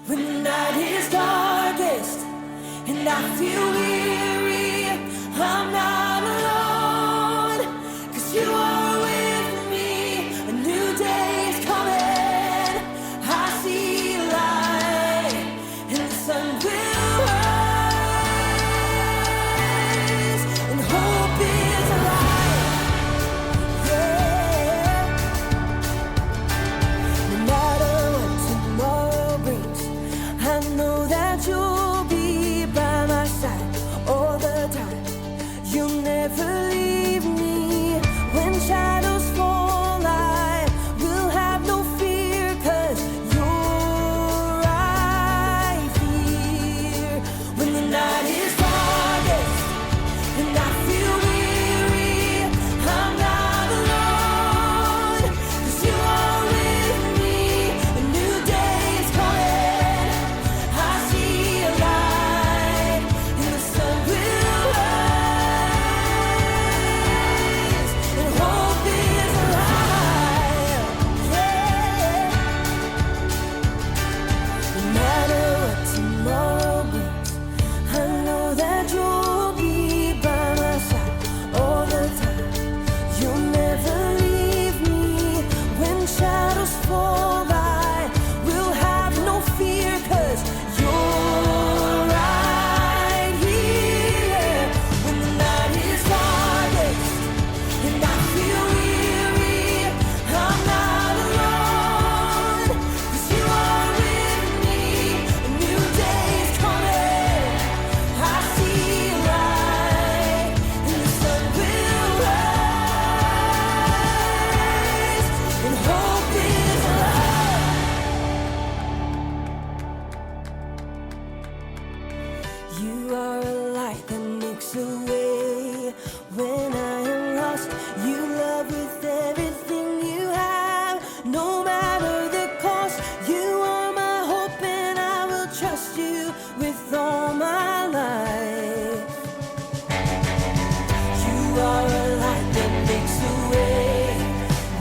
When the night is darkest and I feel weary, I'm not alone, 'cause you are with me. A new day is coming, I see light, and the sun will rise, and hope is alive. Yeah. No matter what tomorrow brings, I know that you'll be by my side all the time. You'll never leave me. When shadows fall, I will have no fear, 'cause you're right here. When the night is darkest and I feel weary, I'm not alone, 'cause you are with me. A new day is coming, I see a light, and the sun will rise, and hope is alive. Yeah. No matter what tomorrow brings, I know that you'll be by my side all the time. You'll never leave me. When shadows fall, I will have no fear, 'cause you're right here. When the night is darkest and I feel weary, I'm not alone, 'cause you are with me. A new day is coming, I see light, and the sun will rise, and hope is alive. You are a light that makes a way when I am lost. You love with everything you have, no matter the cost. You are my hope, and I will trust you with all my life. You are a light that makes a way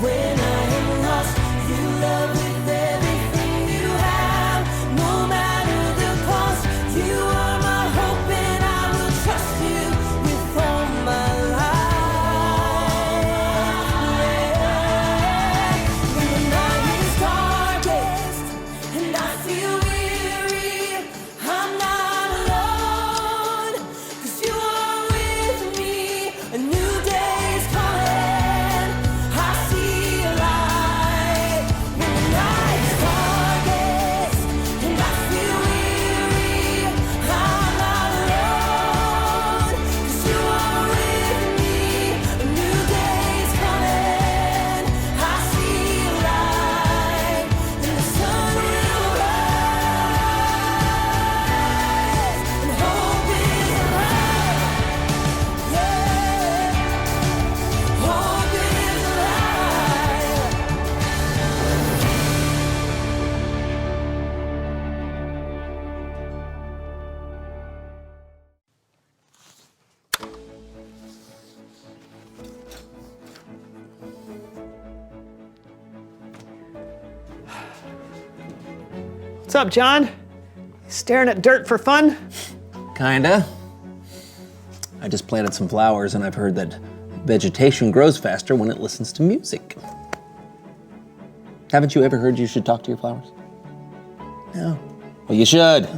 when I am lost. You love with everything you have, no matter the cost. You are my hope, and I will trust you with all my life. When the night is darkest and I feel weary, I'm not alone, 'cause you are with me. A new day is coming, I see a light. When the night is darkest and I feel weary, I'm not alone, 'cause you are with me. A new day is coming, I see a light, and the sun will rise, and hope is alive. Yeah, hope is alive. What's up, John? Staring at dirt for fun? Kinda. I just planted some flowers and I've heard that vegetation grows faster when it listens to music. Haven't you ever heard you should talk to your flowers? No. Well, you should.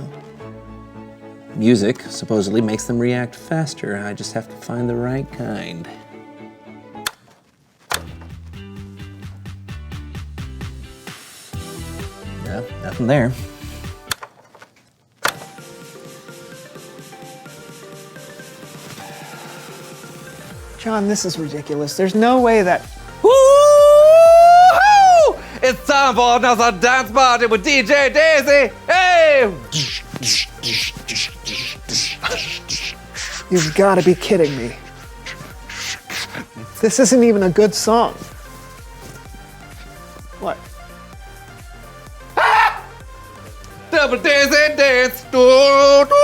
Music supposedly makes them react faster. I just have to find the right kind. No, nothing there. John, this is ridiculous. There's no way that. Woo-hoo! It's time for another dance party with DJ Daisy. Hey! You've got to be kidding me. This isn't even a good song. What? Double Daisy dance. Do, do.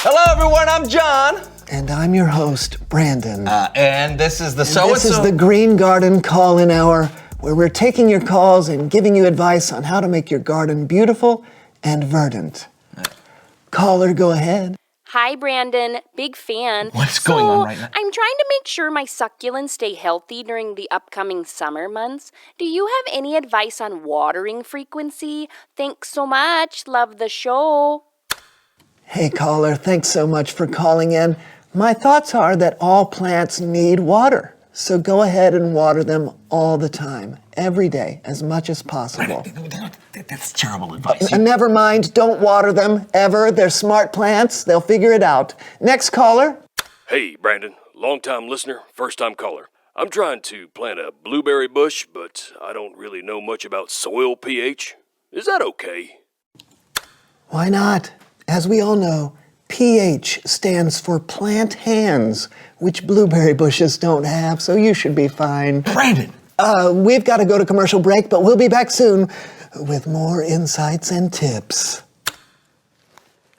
Hello, everyone. I'm John. And I'm your host, Brandon. And this is the This is the Green Garden Call-In Hour, where we're taking your calls and giving you advice on how to make your garden beautiful and verdant. Caller, go ahead. Hi, Brandon. Big fan. What's going on right now? I'm trying to make sure my succulents stay healthy during the upcoming summer months. Do you have any advice on watering frequency? Thanks so much. Love the show. Hey, caller, thanks so much for calling in. My thoughts are that all plants need water, so go ahead and water them all the time, every day, as much as possible. That's terrible advice. And never mind, don't water them, ever. They're smart plants. They'll figure it out. Next caller. Hey, Brandon. Long-time listener, first-time caller. I'm trying to plant a blueberry bush, but I don't really know much about soil pH. Is that okay? Why not? As we all know, pH stands for plant hands, which blueberry bushes don't have, so you should be fine. Brandon! We've got to go to commercial break, but we'll be back soon with more insights and tips.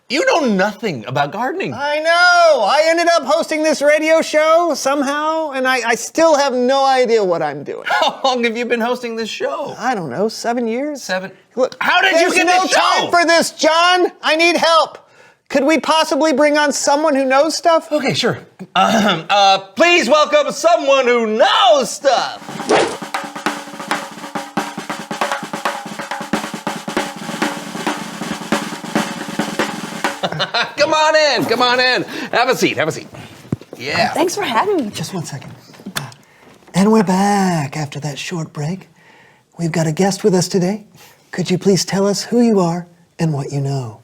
You know nothing about gardening. I know! I ended up hosting this radio show somehow, and I still have no idea what I'm doing. How long have you been hosting this show? I don't know, 7 years? 7. Look, How did you get there's this no show? time for this, John! I need help! Could we possibly bring on someone who knows stuff? Okay, sure. Please welcome someone who knows stuff. Come on in. Have a seat. Yeah. Thanks for having me. Just 1 second. And we're back after that short break. We've got a guest with us today. Could you please tell us who you are and what you know?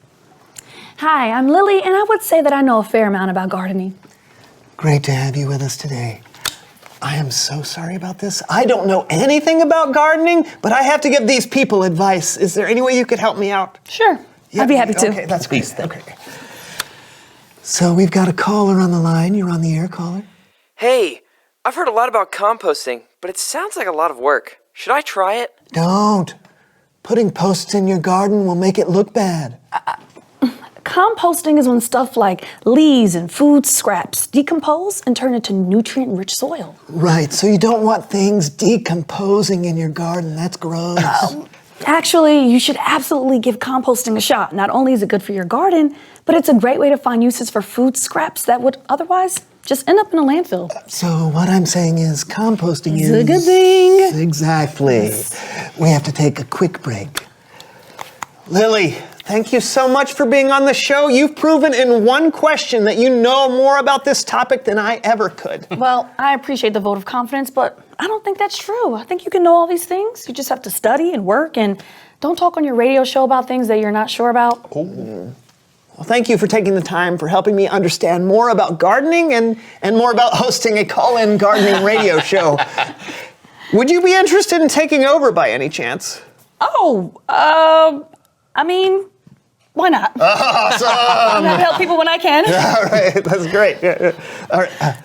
Hi, I'm Lily, and I would say that I know a fair amount about gardening. Great to have you with us today. I am so sorry about this. I don't know anything about gardening, but I have to give these people advice. Is there any way you could help me out? Sure, I'd be happy to. Okay, that's great. Okay. So we've got a caller on the line. You're on the air, caller. Hey, I've heard a lot about composting, but it sounds like a lot of work. Should I try it? Don't. Putting posts in your garden will make it look bad. Composting is when stuff like leaves and food scraps decompose and turn into nutrient-rich soil. Right, so you don't want things decomposing in your garden. That's gross. Actually, you should absolutely give composting a shot. Not only is it good for your garden, but it's a great way to find uses for food scraps that would otherwise just end up in a landfill. So what I'm saying is composting is a good thing. Exactly. We have to take a quick break. Lily, thank you so much for being on the show. You've proven in one question that you know more about this topic than I ever could. Well, I appreciate the vote of confidence, but I don't think that's true. I think you can know all these things. You just have to study and work, and don't talk on your radio show about things that you're not sure about. Well, thank you for taking the time for helping me understand more about gardening and more about hosting a call-in gardening radio show. Would you be interested in taking over by any chance? I mean, why not? Awesome! I'm gonna help people when I can. All right, that's great. Yeah. All right.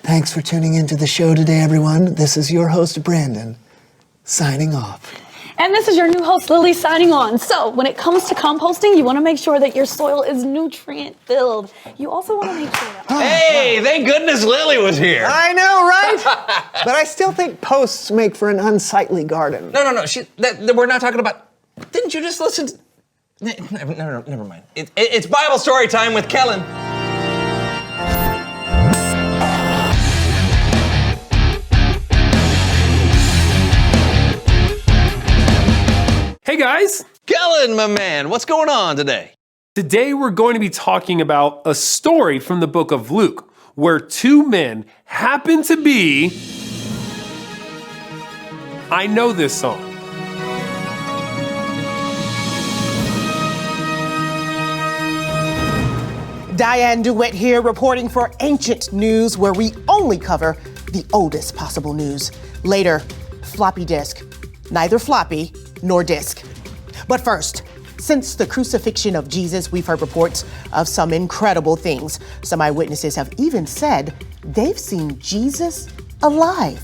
Thanks for tuning into the show today, everyone. This is your host, Brandon, signing off. And this is your new host, Lily, signing on. So when it comes to composting, you want to make sure that your soil is nutrient-filled. You also want to make sure that... Hey, thank goodness Lily was here. I know, right? But I still think posts make for an unsightly garden. No. We're not talking about... Didn't you just listen to... No, never mind. It's Bible story time with Kellen. Hey guys! Kellen, my man, what's going on today? Today we're going to be talking about a story from the book of Luke, where two men happen to be... I know this song. Diane DeWitt here, reporting for Ancient News, where we only cover the oldest possible news. Later, floppy disk. Neither floppy nor disk. But first, since the crucifixion of Jesus, we've heard reports of some incredible things. Some eyewitnesses have even said they've seen Jesus alive.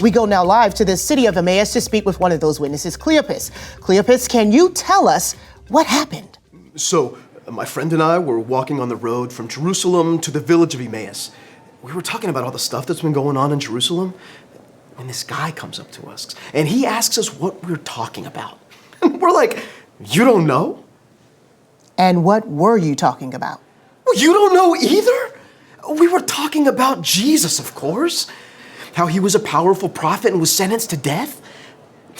We go now live to the city of Emmaus to speak with one of those witnesses, Cleopas. Cleopas, can you tell us what happened? So, My friend and I were walking on the road from Jerusalem to the village of Emmaus. We were talking about all the stuff that's been going on in Jerusalem, and this guy comes up to us, and he asks us what we're talking about. And we're like, you don't know? And what were you talking about? Well, you don't know either? We were talking about Jesus, of course. How he was a powerful prophet and was sentenced to death.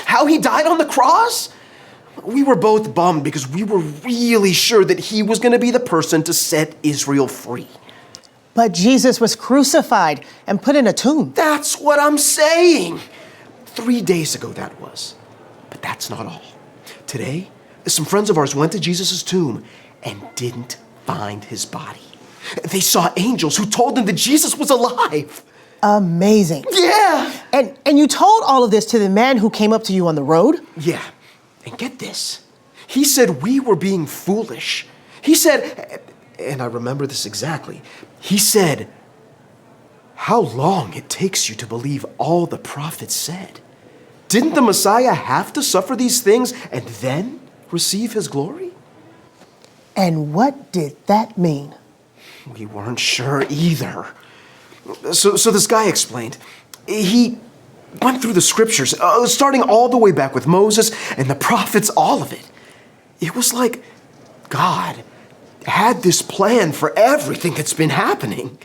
How he died on the cross. We were both bummed because we were really sure that he was going to be the person to set Israel free. But Jesus was crucified and put in a tomb. That's what I'm saying. 3 days ago that was. But that's not all. Today, some friends of ours went to Jesus' tomb and didn't find his body. They saw angels who told them that Jesus was alive. Amazing. Yeah. And you told all of this to the man who came up to you on the road? Yeah. And get this. He said we were being foolish. He said, and I remember this exactly, he said, how long it takes you to believe all the prophets said. Didn't the Messiah have to suffer these things and then receive his glory? And what did that mean? We weren't sure either. So this guy explained. He went through the scriptures, starting all the way back with Moses and the prophets, all of it. It was like God had this plan for everything that's been happening.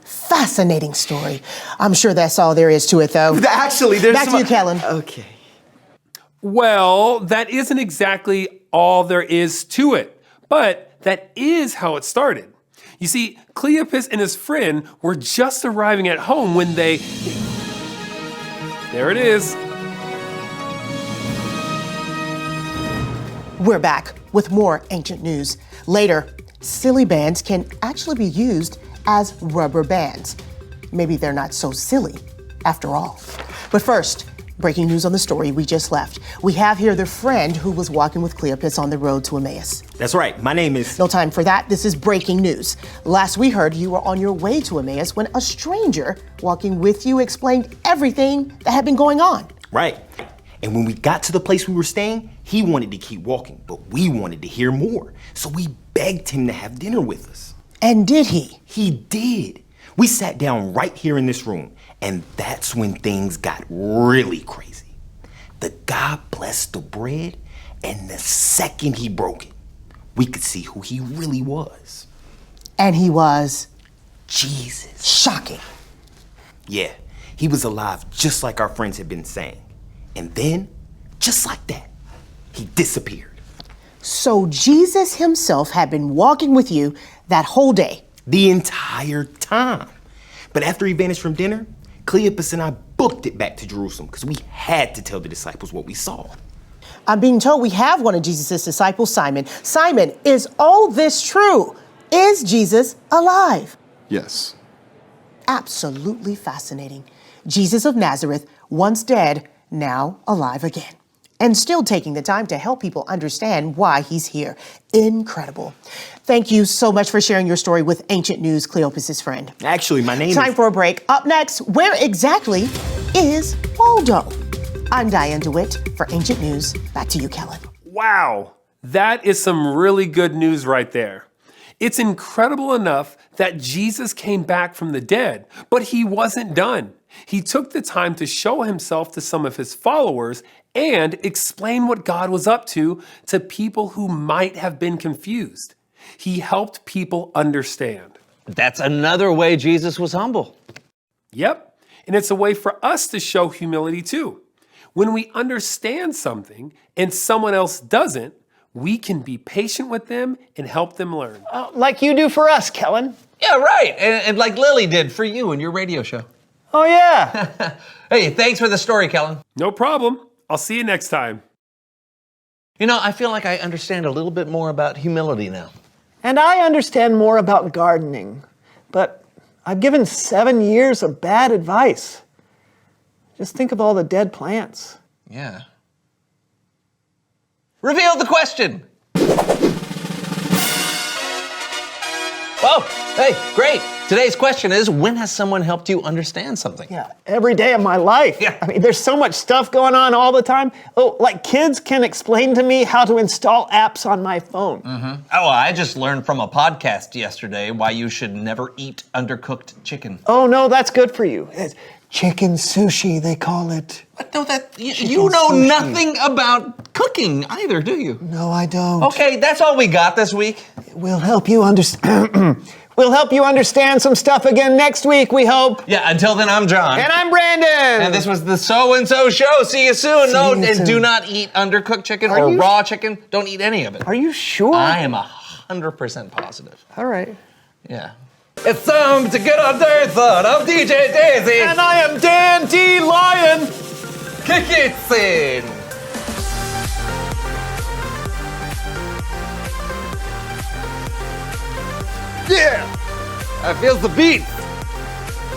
Fascinating story. I'm sure that's all there is to it, though. Actually, there's Back to you, Kellen. Okay. Well, that isn't exactly all there is to it, but that is how it started. You see, Cleopas and his friend were just arriving at home when they... There it is. We're back with more ancient news. Later, silly bands can actually be used as rubber bands. Maybe they're not so silly after all. But first, breaking news on the story we just left. We have here the friend who was walking with Cleopas on the road to Emmaus. That's right. My name is... No time for that. This is breaking news. Last we heard, you were on your way to Emmaus when a stranger walking with you explained everything that had been going on. Right. And when we got to the place we were staying, he wanted to keep walking, but we wanted to hear more. So we begged him to have dinner with us. And did he? He did. We sat down right here in this room, and that's when things got really crazy. The guy blessed the bread, and the second he broke it, we could see who he really was. And he was? Jesus. Shocking. Yeah, he was alive just like our friends had been saying. And then, just like that, he disappeared. So Jesus himself had been walking with you that whole day? The entire time. But after he vanished from dinner, Cleopas and I booked it back to Jerusalem because we had to tell the disciples what we saw. I'm being told we have one of Jesus' disciples, Simon. Simon, is all this true? Is Jesus alive? Yes. Absolutely fascinating. Jesus of Nazareth, once dead, now alive again. And still taking the time to help people understand why he's here. Incredible. Thank you so much for sharing your story with Ancient News, Cleopas' friend. Actually, my name is... Time for a break. Up next, where exactly is Waldo? I'm Diane DeWitt for Ancient News. Back to you, Kellen. Wow, that is some really good news right there. It's incredible enough that Jesus came back from the dead, but he wasn't done. He took the time to show himself to some of his followers and explain what God was up to people who might have been confused. He helped people understand. That's another way Jesus was humble. Yep, and it's a way for us to show humility too. When we understand something and someone else doesn't, we can be patient with them and help them learn. Like you do for us, Kellen. Yeah, right. And like Lily did for you in your radio show. Oh, yeah. Hey, thanks for the story, Kellen. No problem. I'll see you next time. You know, I feel like I understand a little bit more about humility now. And I understand more about gardening. But I've given 7 years of bad advice. Just think of all the dead plants. Yeah. Reveal the question. Oh, hey, great. Today's question is, when has someone helped you understand something? Yeah, every day of my life. Yeah. I mean, there's so much stuff going on all the time. Oh, like kids can explain to me how to install apps on my phone. Oh, I just learned from a podcast yesterday why you should never eat undercooked chicken. Oh, no, that's good for you. It's chicken sushi, they call it. But no, you know sushi. nothing about cooking either, do you? No, I don't. Okay, that's all we got this week. We'll help you understand. We'll help you understand some stuff again next week, we hope. Yeah, until then, I'm John. And I'm Brandon. And this was the So-and-So Show. See you soon. See you soon. Do not eat undercooked chicken Are or you raw chicken. Don't eat any of it. Are you sure? I am 100% positive. All right. Yeah. It's time to get our dirt thought. I'm DJ Daisy. And I am Dan D. Lion. Kick it, scene. Yeah! I feel the beats.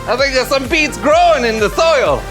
I think there's some beats growing in the soil.